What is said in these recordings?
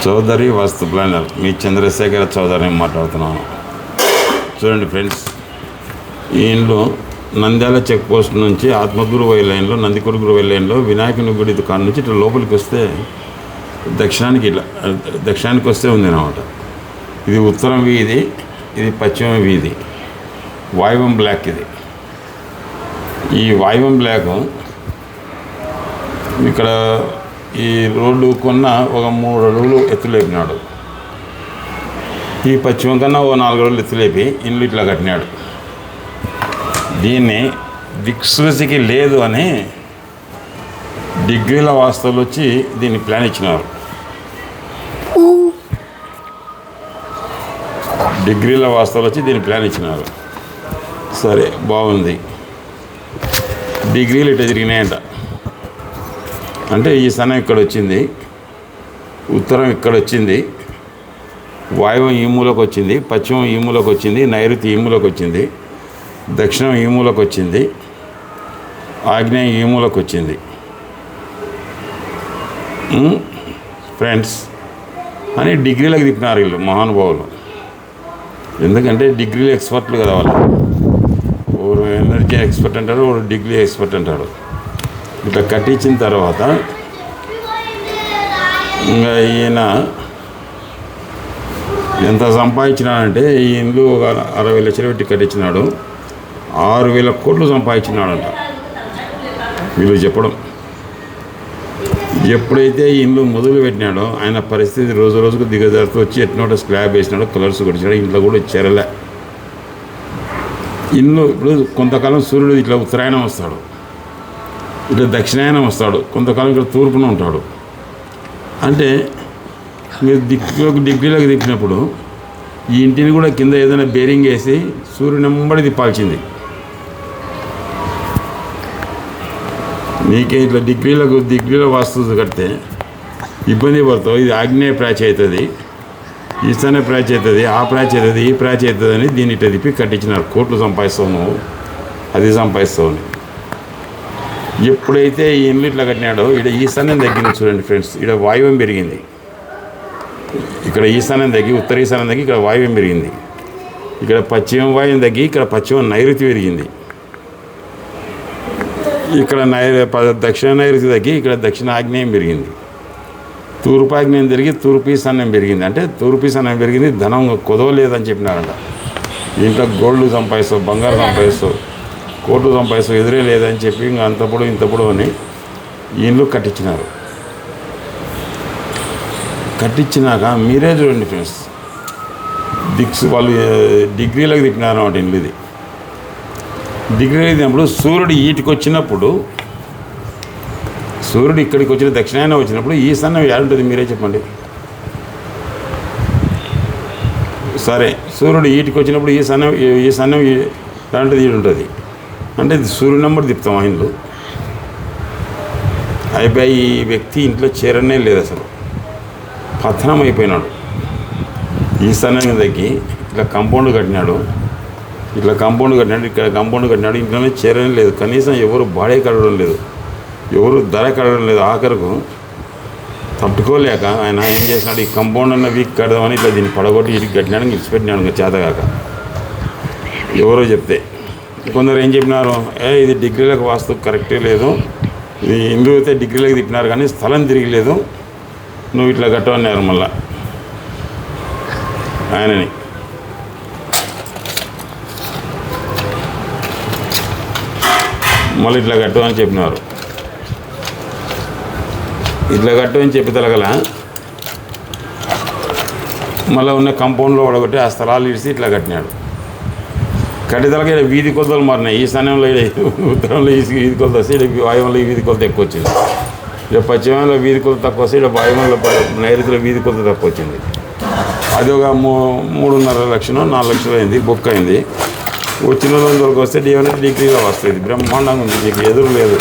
చౌదరి వాస్తు planar మీ చంద్రశేఖర చౌదరిని మాట్లాడుతున్నాను. చూడండి friends, ఈ ఇంట్లో నంద్యాల చెక్ పోస్ట్ నుంచి ఆత్మగురు వై లైన్లో నందికొడుగురు వై లైన్లో వినాయకుని గుడి దుకాణం నుంచి ఇట్లా లోపలికి వస్తే దక్షిణానికి వస్తే ఉంది అన్నమాట. ఇది ఉత్తరం వీధి, ఇది పశ్చిమ వీధి. వాయువం బ్లాక్ ఇది. ఈ వాయువం బ్లాక్ ఇక్కడ ఈ రోడ్డు కొన్న ఒక 3 అడుగులు ఎత్తులేపినాడు. ఈ పశ్చిమం కన్నా ఓ 4 అడుగులు ఎత్తులేపి ఇల్లు ఇట్లా కట్టినాడు. దీన్ని దిక్సూచికి లేదు అని డిగ్రీల వాస్తువులు వచ్చి దీన్ని ప్లాన్ ఇచ్చినారు. డిగ్రీల వాస్తువులు వచ్చి దీన్ని ప్లాన్ ఇచ్చినారు. సరే, బాగుంది. డిగ్రీలు ఇట్లా తిరిగినాయంట. అంటే ఈశాన్యం ఇక్కడ వచ్చింది, ఉత్తరం ఇక్కడ వచ్చింది, వాయువం ఈ మూలకు వచ్చింది, పశ్చిమం ఈ మూలకు వచ్చింది, నైరుతి ఈ మూలకు వచ్చింది, దక్షిణం ఈ మూలకు వచ్చింది, ఆగ్నేయం ఈ మూలకు వచ్చింది. ఫ్రెండ్స్ అని డిగ్రీలకు తిప్పినారు వీళ్ళు మహానుభావులు. ఎందుకంటే డిగ్రీలు ఎక్స్పర్ట్లు కదా వాళ్ళు. ఓరు ఎనర్జీ ఎక్స్పర్ట్ అంటారు, ఓరు డిగ్రీ ఎక్స్పర్ట్ అంటారు. ఇట్లా కట్టించిన తర్వాత ఇంకా ఈయన ఎంత సంపాదించినాడంటే ఈ ఇల్లు ఒక 60 లక్షలు పెట్టి కట్టించినాడు. 6,000 కోట్లు సంపాదించినాడంట వీళ్ళు చెప్పడం. ఎప్పుడైతే ఈ ఇల్లు మొదలు పెట్టినాడో ఆయన పరిస్థితి రోజు రోజుకు దిగజారుతూ వచ్చి ఎట్నోట స్లాబ్ వేసినాడు, కలర్స్ కొట్టించాడు. ఇంట్లో కూడా చెరలే. ఇల్లు ఇప్పుడు కొంతకాలం సూర్యుడు ఇట్లా ఉత్తరాయణం వస్తాడు, ఇట్లా దక్షిణాయనం వస్తాడు, కొంతకాలం ఇక్కడ తూర్పున ఉంటాడు. అంటే మీరు డిగ్రీలోకి తిప్పినప్పుడు ఈ ఇంటిని కూడా కింద ఏదైనా బేరింగ్ వేసి సూర్యుని వెంబడి తిప్పాల్సింది. నీకే ఇట్లా డిగ్రీలో వాస్తు కడితే ఇబ్బంది పడతావు. ఇది ఆగ్నేయ ప్రాచ్ అవుతుంది, ఈశాన్య ప్రాచ్ అవుతుంది, ఆ ప్రాచ్ అవుతుంది, ఈ ప్రాచ్ అవుతుంది అని దీన్ని ఇట్లా తిప్పి కట్టించినారు. కోట్లు సంపాదిస్తావు నువ్వు, అది సంపాదిస్తావు. ఎప్పుడైతే ఈ ఇల్లు ఇట్లా కట్టినాడో ఇక్కడ ఈశాన్యం తగ్గింది. చూడండి ఫ్రెండ్స్, ఇక్కడ వాయువ్యం పెరిగింది. ఇక్కడ ఈశాన్యం తగ్గి ఉత్తర ఈశాన్యం తగ్గి ఇక్కడ వాయువ్యం పెరిగింది. ఇక్కడ పశ్చిమ వాయువ్యం తగ్గి ఇక్కడ పశ్చిమ నైరుతి పెరిగింది. ఇక్కడ దక్షిణ నైరుతి తగ్గి ఇక్కడ దక్షిణ ఆగ్నేయం పెరిగింది. తూర్పు ఆగ్నేయం తిరిగి తూర్పు ఈశాన్యం పెరిగింది. అంటే తూర్పు ఈశాన్యం పెరిగింది. ధనం కుదవలేదని చెప్పినారంట. ఇంట్లో గోల్డ్ సంపాదిస్తావు, బంగారు సంపాదిస్తావు, కోట్లు సంపాదిస్తావు, ఎదురే లేదని చెప్పి ఇంకా అంతప్పుడు ఇంతప్పుడు అని ఈ ఇల్లు కట్టించినారు. కట్టించినాక మీరే చూడండి ఫ్రెండ్స్, వాళ్ళు డిగ్రీలకు తిప్పినారు అన్నమాట ఇల్లు. ఇది డిగ్రీలకు తిప్పినప్పుడు సూర్యుడు ఈటికి వచ్చినప్పుడు, సూర్యుడు ఇక్కడికి వచ్చిన దక్షిణాయనం వచ్చినప్పుడు ఈశాన్యం ఏడుంటుంది మీరే చెప్పండి. సరే, సూర్యుడు ఈటికి వచ్చినప్పుడు ఈశాన్యం ఏడుంటుంది, ఈడుంటుంది. అంటే సూర్యుడు నెంబర్ తిప్పుతాం ఆ ఇంట్లో. అయిపోయి ఈ వ్యక్తి ఇంట్లో చేరనే లేదు, అసలు పతనం అయిపోయినాడు. ఈశాన్యం తగ్గి ఇట్లా కాంపౌండ్ కట్టినాడు, ఇక్కడ కాంపౌండ్ కట్టినాడు. ఇంట్లోనే చేరనే లేదు. కనీసం ఎవరు బాడే కడగడం లేదు, ఎవరు ధర కడగడం లేదు. ఆఖరకు తట్టుకోలేక ఆయన ఏం చేసినాడు, ఈ కాంపౌండ్ అన్న వీక్ కడదామని ఇట్లా దీన్ని పడగొట్టి ఇటుకి కట్టినాడు, ఇచ్చిపెట్టినాడు. ఇంకా చేతగాక ఎవరో చెప్తే కొందరు ఏం చెప్పినారు, ఇది డిగ్రీలకు వాస్తు కరెక్టే లేదు, ఇది ఇల్లు అయితే డిగ్రీలకు తిప్పినారు కానీ స్థలం తిరిగిలేదు, నువ్వు ఇట్లా కట్టమన్నారు. మళ్ళా ఆయనని మళ్ళీ ఇట్లా కట్టు అని చెప్పినారు. ఇట్లా కట్టు అని చెప్పి తలగల మళ్ళీ ఉన్న కాంపౌండ్లో పడగొట్టి ఆ స్థలాలు ఇడిసి ఇట్లా కట్టినాడు. కట్టితలకి ఇక్కడ వీధి కొలతలు మారినాయి. ఈశాన్యంలో ఉత్తరంలో వీధి కొలత వస్తే ఇక్కడ వాయువంలో వీధి కొలత ఎక్కువ వచ్చింది. ఇక్కడ పశ్చిమంలో వీధి కొలత తక్కువ వస్తే ఇక్కడ వాయువంలో నైరుతిలో వీధి కొలత తక్కువ వచ్చింది. అది ఒక 3.5 లక్షలు 4 లక్షలు అయింది, బుక్ అయింది. వచ్చిన రోజులకు వస్తే డిగ్రీగా వస్తుంది. బ్రహ్మాండంగా ఉంది, మీకు ఎదురు లేదు.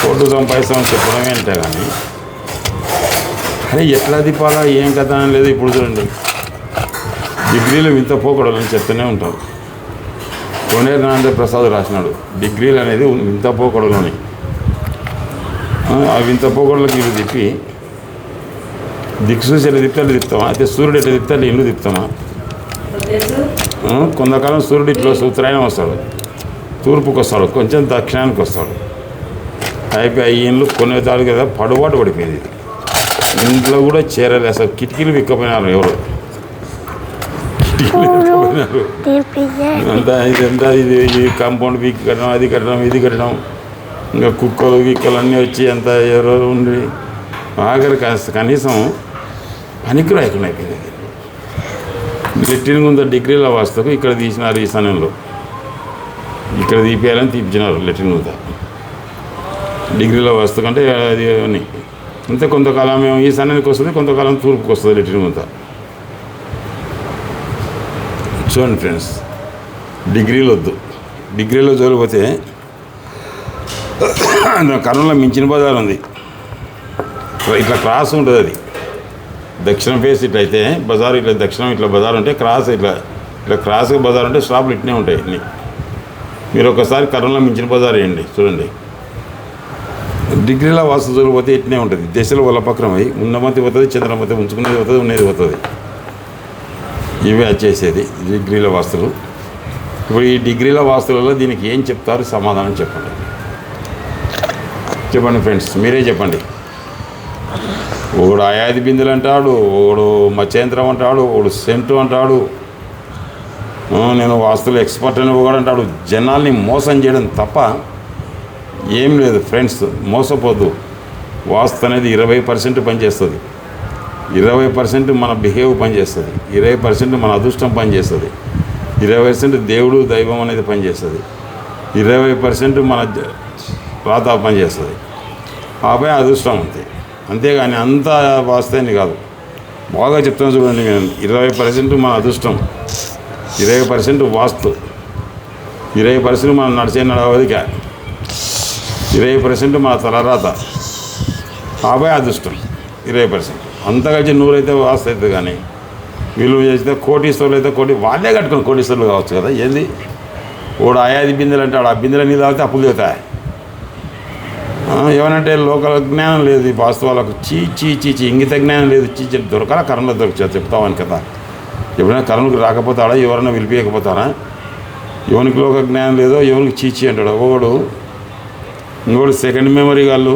కోట్లు సంపాదిస్తామని చెప్పడమే అంటే కానీ అరే ఎట్లా తిప్పాలా ఏం కదా అని లేదు. ఇప్పుడు చూడండి, డిగ్రీలు ఇంత పోకూడదని చెప్తూనే ఉంటారు. కోనేరు నారాయణ ప్రసాద్ రాసినాడు, డిగ్రీలు అనేది ఇంత పోకూడదని. ఆ వింత పోకడలకు ఇవి తిప్పి దిక్కు చూసి ఎట్లా తిప్తే అట్లా తిప్పుతామా? అయితే సూర్యుడు ఎట్లా తిప్తే అట్లా ఇల్లు తిప్పుతామా? కొంతకాలం సూర్యుడు ఇట్లా ఉత్తరాయణం వస్తాడు, తూర్పుకి వస్తాడు, కొంచెం దక్షిణానికి వస్తాడు. అయిపోయి ఈ ఇండ్లు కొనేదాడు కదా పడుబాటు పడిపోయింది. ఇంట్లో కూడా చేరలేదు అసలు. కిటికీలు విక్కపోయినారు ఎవరు, కిటికీలు విక్కపోయినారు. ఇదంతా ఇది కాంపౌండ్ వీక్ కట్టడం, అది కట్టడం, ఇది కట్టడం, ఇంకా కుక్కలు గిక్కలు అన్నీ వచ్చి అంత ఎవరు ఉండి ఆఖరి కనీసం పనికి రాయకుండా అయిపోయింది. లెట్రిన్ కొంత డిగ్రీల వాస్తకు ఇక్కడ తీసినారు ఈ సమయంలో, ఇక్కడ తీపియాలని తీపించినారు లెట్రిన్ కొంత డిగ్రీల వస్తు కంటే అది అని అంతే. కొంతకాలం మేము ఈ సన్నానికి వస్తుంది, కొంతకాలం తూర్పుకి వస్తుంది లెట్రిన్ కొంత. చూడండి ఫ్రెండ్స్, డిగ్రీలు వద్దు. డిగ్రీలో జోలిపోతే కర్నూలులో మించిన బజార్ ఉంది, ఇట్లా క్రాస్ ఉంటుంది. అది దక్షిణం ఫేస్ ఇట్లా అయితే బజార్, ఇట్లా దక్షిణం ఇట్లా బజార్ ఉంటే క్రాస్ ఇట్లా క్రాస్గా బజార్ ఉంటే షాపులు ఇట్నే ఉంటాయి అన్నీ. మీరు ఒకసారి కర్నూలులో మించిన బజార్ వేయండి చూడండి. డిగ్రీల వాస్తు జోలిపోతే ఇట్నే ఉంటుంది. దశలు వలపక్రం అయ్యి ఉన్నమతి పోతుంది, చంద్రమతి ఉంచుకునేది పోతుంది, ఉన్నది పోతుంది. ఇవే వచ్చేసేది డిగ్రీల వాస్తులు. ఇప్పుడు ఈ డిగ్రీల వాస్తులలో దీనికి ఏం చెప్తారు, సమాధానం చెప్పండి. చెప్పండి ఫ్రెండ్స్, మీరే చెప్పండి. ఒకడు ఆయాది బిందులు అంటాడు, ఒకడు మత్స్యంత్రం అంటాడు, ఒకడు సెంటు అంటాడు, నేను వాస్తులు ఎక్స్పర్ట్ అని ఒకడు అంటాడు. జనాల్ని మోసం చేయడం తప్ప ఏం లేదు ఫ్రెండ్స్. మోసపోద్దు. వాస్తు అనేది 20% పనిచేస్తుంది, 20% మన బిహేవ్ పనిచేస్తుంది, 20% మన అదృష్టం పనిచేస్తుంది, 20% దేవుడు దైవం అనేది పనిచేస్తుంది, 20% మన రాత పనిచేస్తుంది. ఆపై అదృష్టం అంతే. అంతేగాని అంత వాస్తవాన్ని కాదు. బాగా చెప్తాను చూడండి, నేను 20% మన అదృష్టం, 20% వాస్తు, 20% మనం నడిచే నడవదిక, 20% మన తలరాత, ఆపై అదృష్టం 20%. అంతా కలిసి 100 అయితే వాస్తు అవుతుంది. కానీ వీళ్ళు చేస్తే కోటీశ్వరులు అయితే వాళ్ళే కట్టుకుని కోటీశ్వరులు కావచ్చు కదా. ఏంది ఓడు ఆయాది బిందెలు అంటాడు, ఆ బిందెలు నీళ్ళు తాగితే అప్పులు అవుతాయి. ఏమనంటే లోకల్ జ్ఞానం లేదు ఈ వాస్తు వాళ్ళకు. చీ ఇంగిత జ్ఞానం లేదు. దొరకాల కర్నూలు దొరకచ్చు చెప్తామని కదా. ఎప్పుడైనా కర్నూలుకి రాకపోతాడా, ఎవరైనా పిలిపియకపోతారా? ఎవరికి లోక జ్ఞానం లేదో ఎవరికి చీచి అంటాడు ఒకడు. ఇంకోటి సెకండ్ మెమరీ వాళ్ళు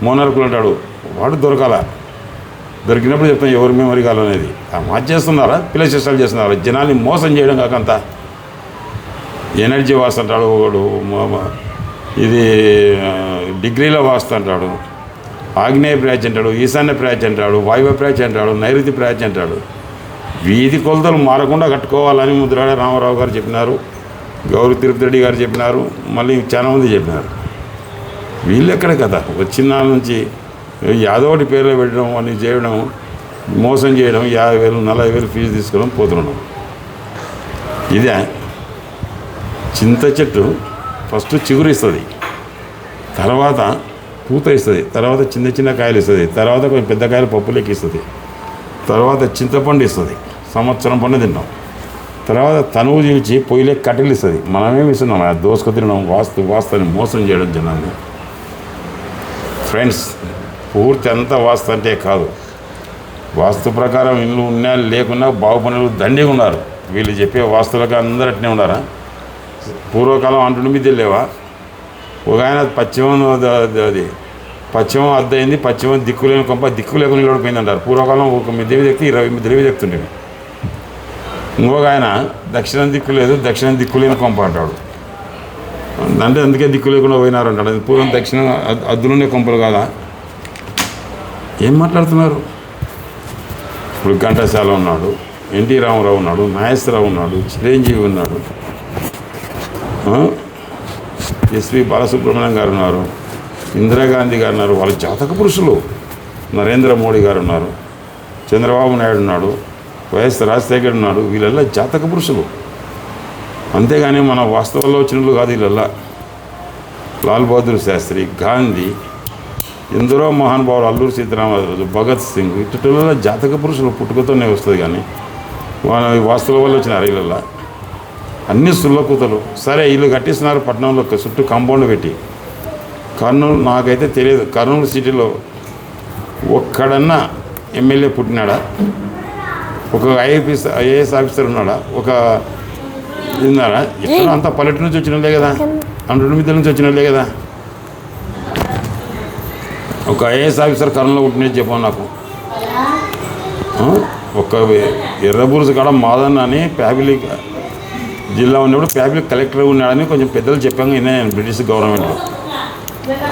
మోనార్కులు అంటాడు, వాడు దొరకాల. దొరికినప్పుడు చెప్తాం ఎవరి మెమరీ కాలు అనేది. మార్చేస్తున్నారా, పిల్ల చేష్టాలు చేస్తున్నారా, జనాల్ని మోసం చేయడం కాకంత. ఎనర్జీ వాస్తు అంటాడు ఒకడు, ఇది డిగ్రీల వాస్తు అంటాడు, ఆగ్నేయ ప్రాచ్య అంటాడు, ఈశాన్య ప్రాచ్య అంటాడు, వాయువ్య ప్రాచ్య అంటాడు, నైరుతి ప్రాచ్య అంటాడు. వీధి కొలతలు మారకుండా కట్టుకోవాలని ముద్రాడ రామారావు గారు చెప్పినారు, గౌరవ తిరుపతి రెడ్డి గారు చెప్పినారు, మళ్ళీ చాలామంది చెప్పినారు. వీళ్ళు ఎక్కడ కదా వచ్చిన నుంచి యాదోటి పేర్లో పెట్టడం, అని చేయడం, మోసం చేయడం, 50,000 40,000 ఫీజు తీసుకోవడం, పోతున్నాం. ఇదే చింత చెట్టు ఫస్ట్ చిగురు ఇస్తుంది, తర్వాత పూత ఇస్తుంది, తర్వాత చిన్న కాయలు ఇస్తుంది, తర్వాత కొంచెం పెద్ద కాయలు పప్పులకి ఇస్తుంది, తర్వాత చింతపండు ఇస్తుంది, సంవత్సరం పండు తింటాం, తర్వాత తనువు చీల్చి పొయ్యిలే కట్టెలు ఇస్తుంది. మనమేమి ఇస్తున్నాం, దోసుకు తినడం, వాస్తుని మోసం చేయడం జనాన్ని. ఫ్రెండ్స్, పూర్తి అంతా వాస్తు అంటే కాదు. వాస్తు ప్రకారం ఇల్లు ఉన్నా లేకున్నా బాగుపనులు దండిగా ఉన్నారు. వీళ్ళు చెప్పే వాస్తులకు అందరూ అట్నే ఉన్నారా? పూర్వకాలం అంటుండి మీద లేవా? ఒక ఆయన పశ్చిమం అద్దయింది, పశ్చిమం దిక్కులేని కొంప దిక్కు లేకుండా నిలబడిపోయింది అంటారు. పూర్వకాలం ఒక మిద్దెవి వ్యక్తి 20 మిద్దెవి చెప్తుండేవి. ఇంకొక ఆయన దక్షిణం దిక్కు లేదు, దక్షిణం దిక్కులేని కొంప అంటాడు. అంటే అందుకే దిక్కు లేకుండా పోయినారు అంటాడు. అది పూర్వం దక్షిణం అద్దులుండే కొంపలు కాదా? ఏం మాట్లాడుతున్నారు? ఇప్పుడు ఘంటసాల ఉన్నాడు, ఎన్టీ రామారావు ఉన్నాడు, నాగేశ్వరరావు ఉన్నాడు, చిరంజీవి ఉన్నాడు, ఎస్వి బాలసుబ్రహ్మణ్యం గారు ఉన్నారు, ఇందిరాగాంధీ గారు ఉన్నారు. వాళ్ళ జాతక పురుషులు. నరేంద్ర మోడీ గారు ఉన్నారు, చంద్రబాబు నాయుడు ఉన్నాడు, వైఎస్ రాజశేఖర్ ఉన్నాడు. వీళ్ళల్లా జాతక పురుషులు. అంతేగాని మన వాస్తవంలో వచ్చినట్లు కాదు వీళ్ళల్లా. లాల్ బహదూర్ శాస్త్రి, గాంధీ, ఎందరో మహానుభావులు, అల్లూరి సీతారామరాజు, భగత్ సింగ్, ఇటులలో జాతక పురుషులు పుట్టుకతోనే వస్తుంది. కానీ వాళ్ళ వాస్తుల వల్ల వచ్చినారు వీళ్ళల్లా. అన్ని సుల్లకూతలు. సరే ఇల్లు కట్టిస్తున్నారు పట్టణంలో చుట్టూ కాంపౌండ్ పెట్టి. కర్నూలు నాకైతే తెలియదు, కర్నూలు సిటీలో ఒక్కడన్నా ఎమ్మెల్యే పుట్టినాడా? ఒక ఐఏఎస్ ఆఫీసర్ ఉన్నాడా? ఒక ఉన్నాడా? ఎక్కడ అంతా పల్లెటూరు నుంచి వచ్చిన వాళ్ళే కదా, అంటు మిద్దల నుంచి వచ్చిన వాళ్ళే కదా. ఒక ఐఏఎస్ ఆఫీసర్ కర్నూలులో పుట్టినది చెప్పాను నాకు. ఒక ఎర్రబురుసు కాడ మాదన్న అని ఫ్యామిలీ జిల్లా ఉన్నప్పుడు ఫ్యామిలీ కలెక్టర్ ఉన్నాడని కొంచెం పెద్దలు చెప్పాను నేను బ్రిటిష్ గవర్నమెంట్లో.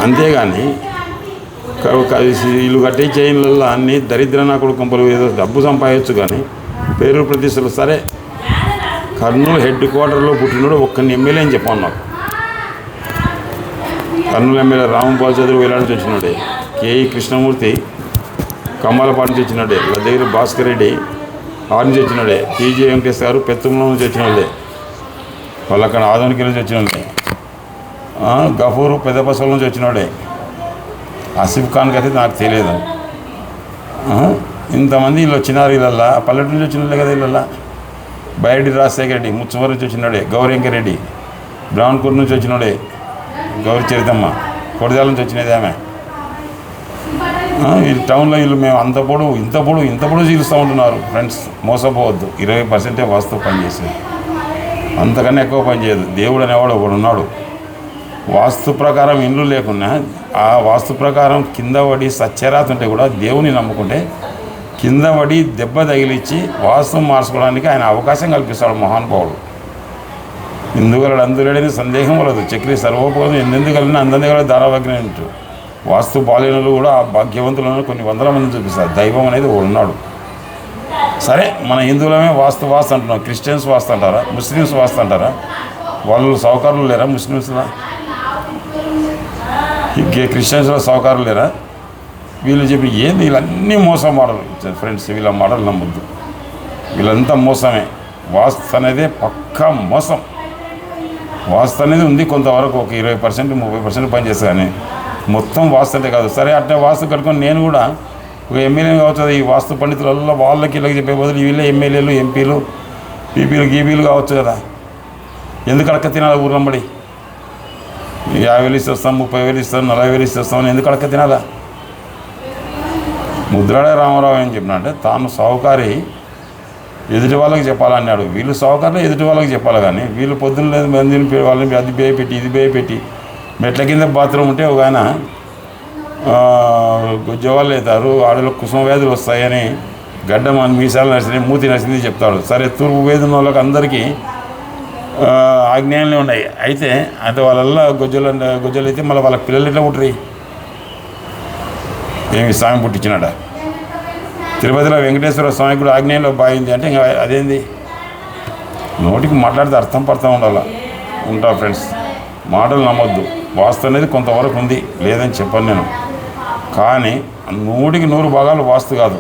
అంతేగాని ఇల్లు కట్టే చైన్లలో అన్ని దరిద్ర నాకుడు కంపలు ఏదో డబ్బు సంపాదించు కానీ పేరు ప్రతిష్టలు సరే. కర్నూలు హెడ్ క్వార్టర్లో పుట్టినాడు ఒక్కని ఎమ్మెల్యే అని చెప్పాను నాకు. కర్నూలు ఎమ్మెల్యే రాంపాల్ చౌదరి వేలాడి నుంచి వచ్చినాడే, కేఈ కృష్ణమూర్తి కమ్మాలపాటి నుంచి వచ్చినాడే, లదేగిరి భాస్కర్ రెడ్డి ఆరు నుంచి వచ్చినాడే, టీజీ వెంకటేష్ గారు పెత్తంలో నుంచి వచ్చిన వాళ్ళే, వాళ్ళు అక్కడ ఆధునిక నుంచి వచ్చిన వాళ్ళే, గఫూరు పెద్దపసల నుంచి వచ్చినాడే, ఆసిఫ్ ఖాన్కి అయితే నాకు తెలియదు. ఇంతమంది వీళ్ళు వచ్చినారు. వీళ్ళల్లా పల్లెటూరు నుంచి వచ్చిన వాళ్ళే కదా. వీళ్ళల్లా బైరెడ్డి రాజశేఖర రెడ్డి ముచ్చవరం నుంచి వచ్చినాడే, గౌరీంకరెడ్డి బ్రాహ్మణ్పూర్ నుంచి వచ్చినాడే, గౌరీ చరితమ్మ కొడదాల నుంచి వచ్చినది ఆమె. వీళ్ళు టౌన్లో వీళ్ళు మేము ఇంత పొడవు చీలుస్తూ ఉంటున్నారు ఫ్రెండ్స్. మోసపోవద్దు. 20% వాస్తు పనిచేసేది, అంతకన్నా ఎక్కువ పని చేయదు. దేవుడు అనేవాడు ఒకడు ఉన్నాడు. వాస్తు ప్రకారం ఇండ్లు లేకున్నా ఆ వాస్తు ప్రకారం కింద పడి సత్యరాతి ఉంటే కూడా దేవుని నమ్ముకుంటే కింద పడి దెబ్బ తగిలిచ్చి వాస్తు మార్చుకోవడానికి ఆయన అవకాశం కల్పిస్తాడు మహానుభావుడు. ఇందుగలడు అందులేడని సందేహం కలదు. చక్రి సర్వోపగం ఎందెందుకలినా అందందుగల ధారావాగ్యం ఉంటూ వాస్తు బాలినులు కూడా ఆ భాగ్యవంతులను కొన్ని వందల మంది చూపిస్తారు. దైవం అనేది ఉన్నాడు. సరే, మన హిందువులమే వాస్తు అంటున్నాం. క్రిస్టియన్స్ వాస్తు అంటారా? ముస్లిమ్స్ వాస్తు అంటారా? వాళ్ళు సౌకర్యాలు లేరా? ముస్లిమ్స్లో క్రిస్టియన్స్లో సౌకర్యాలు లేరా? వీళ్ళు చెప్పి ఏంది వీళ్ళన్నీ మోసం మాటలు ఫ్రెండ్స్. వీళ్ళ మాటలు నమ్మొద్దు. వీళ్ళంతా మోసమే. వాస్తు అనేది పక్కా మోసం. వాస్తు అనేది ఉంది కొంతవరకు, ఒక 20% 30% పనిచేస్తా కానీ మొత్తం వాస్తు అంటే కాదు. సరే, అట్లా వాస్తు కట్టుకొని నేను కూడా ఒక ఎమ్మెల్యే కావచ్చు. ఈ వాస్తు పండితులలో వాళ్ళకి ఇళ్ళకి చెప్పే బదులు వీళ్ళే ఎమ్మెల్యేలు, ఎంపీలు, పీపీలు, గీపీలు కావచ్చు కదా. ఎందుకు అడక తినాలి? ఊరంబడి 50,000 ఇస్తాం, 30,000 ఇస్తాం, 40,000 ఇస్తాం, ఎందుకు అడక తినాలా? ముద్రాడే రామారావు ఏం చెప్పినా అంటే తాను సౌకారి ఎదుటి వాళ్ళకి చెప్పాలన్నాడు. వీళ్ళు సౌకర్యం ఎదుటి వాళ్ళకి చెప్పాలి కానీ వీళ్ళు పొద్దున్న లేదు మందిని వాళ్ళని అది పెట్టి ఇది పెట్టి మెట్ల కింద బాత్రూమ్ ఉంటే ఒక ఆయన గుజ్జవాళ్ళు అవుతారు, ఆడలో కుసుమ వ్యాధులు వస్తాయని గడ్డ మన మీసాలు నడిచినాయి, మూతి నడిచింది చెప్తాడు. సరే, తూర్పు వేదిన వాళ్ళకి అందరికీ ఆజ్ఞానాలు ఉన్నాయి. అయితే వాళ్ళల్లో గుజ్జలు అయితే మళ్ళీ వాళ్ళకి పిల్లలు ఎట్లా పుట్టరు? ఏమి స్వామి పుట్టించినాడ? తిరుపతిలో వెంకటేశ్వర స్వామి కూడా ఆగ్నేయంలో బాగుంది అంటే ఇంకా అదేంది? నోటికి మాట్లాడితే అర్థం పడుతూ ఉంటా ఫ్రెండ్స్. మాటలు నమ్మొద్దు. వాస్తు అనేది కొంతవరకు ఉంది, లేదని చెప్పను నేను. కానీ 100కి 100 భాగాలు వాస్తు కాదు.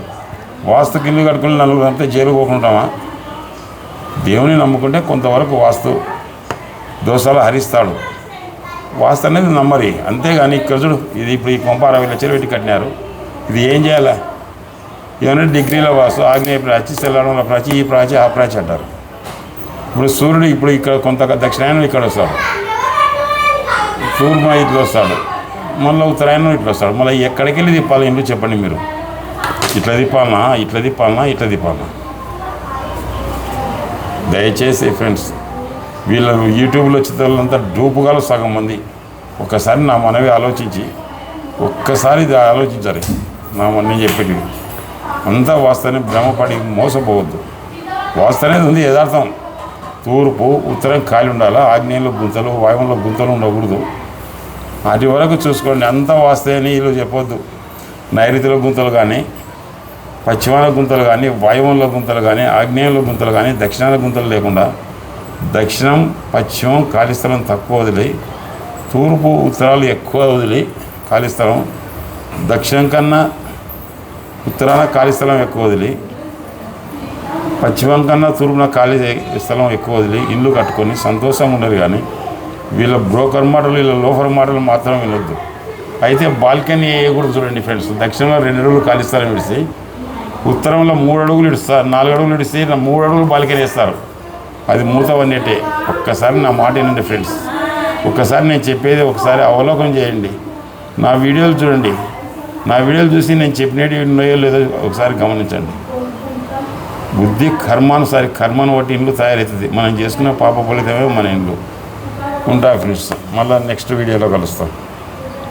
వాస్తుకి ఇల్లు కట్టుకుని నలుగురు అంతా జైలు పోకుంటామా? దేవుని నమ్ముకుంటే కొంతవరకు వాస్తు దోషాలు హరిస్తాడు. వాస్తు అనేది నమ్మరి. అంతేగాని ఇక్కడ చూడు, ఇది ఇప్పుడు ఈ కొంప 60 లక్షలు పెట్టి కట్టినారు. ఇది ఏం చేయాలా? ఏమన్నా డిగ్రీలో వాస్తు, ఆగ్నేయ ప్రాచి, తెల్లడంలో ప్రాచి, ఈ ప్రాచి, ఆ ప్రాచి అంటారు. ఇప్పుడు సూర్యుడు ఇప్పుడు ఇక్కడ కొంత దక్షిణాయనం ఇక్కడ వస్తాడు, తూర్పు ఇట్లా వస్తాడు, మళ్ళీ ఉత్తరాయణం ఇట్లా వస్తాడు. మళ్ళీ ఎక్కడికి వెళ్ళి తిప్పాలి ఇంట్లో చెప్పండి మీరు? ఇట్లా తిప్పాలనా? దయచేసి ఫ్రెండ్స్, వీళ్ళ యూట్యూబ్లో చిత్రాలంతా డూపుగాలు సగం మంది. ఒక్కసారి నా మనవి ఆలోచించి ఒక్కసారి ఇది ఆలోచించాలి. నేను చెప్పేది అంతా వాస్తవాన్ని భ్రమపడి మోసపోవద్దు. వాస్తు అనేది ఉంది, యథార్థం. తూర్పు ఉత్తరం ఖాళీ ఉండాలా, ఆగ్నేయంలో గుంతలు, వాయువులో గుంతలు ఉండకూడదు. వాటి వరకు చూసుకోండి. అంతా వాస్తే అని వీళ్ళు చెప్పొద్దు. నైరుతిలో గుంతలు కానీ, పశ్చిమాల గుంతలు కానీ, వాయువులో గుంతలు కానీ, ఆగ్నేయంలో గుంతలు కానీ, దక్షిణాల గుంతలు లేకుండా దక్షిణం పశ్చిమం ఖాళీ స్థలం తక్కువ వదిలి, తూర్పు ఉత్తరాలు ఎక్కువ వదిలి ఖాళీ స్థలం, దక్షిణం కన్నా ఉత్తరాన ఖాళీ స్థలం ఎక్కువ వదిలి, పశ్చిమం కన్నా తూర్పున ఖాళీ స్థలం ఎక్కువ వదిలి ఇల్లు కట్టుకొని సంతోషంగా ఉండరు. కానీ వీళ్ళ బ్రోకర్ మాటలు, వీళ్ళ లోఫర్ మాటలు మాత్రం వినొద్దు. అయితే బాల్కనీ వేయకూడదు. చూడండి ఫ్రెండ్స్, దక్షిణంలో 2 అడుగులు ఖాళీ స్థలం విడిచి, ఉత్తరంలో 3 అడుగులు ఇడుస్తారు, 4 అడుగులు ఇడిస్తే 3 అడుగులు బాల్కనీ వేస్తారు. అది మూత వన్నట్టే. ఒక్కసారి నా మాట వినండి ఫ్రెండ్స్. ఒక్కసారి నేను చెప్పేది ఒకసారి అవలోకనం చేయండి. నా వీడియోలు చూడండి. నా వీడియోలు చూసి నేను చెప్పినవి ఉన్నాయో లేదో ఒకసారి గమనించండి. బుద్ధి కర్మానుసారి కర్మను బట్టి ఇండ్లు తయారవుతుంది. మనం చేసుకున్న పాప ఫలితమే మన ఇండ్లు. ఉంటా ఫ్రెండ్స్, మళ్ళీ నెక్స్ట్ వీడియోలో కలుస్తాం.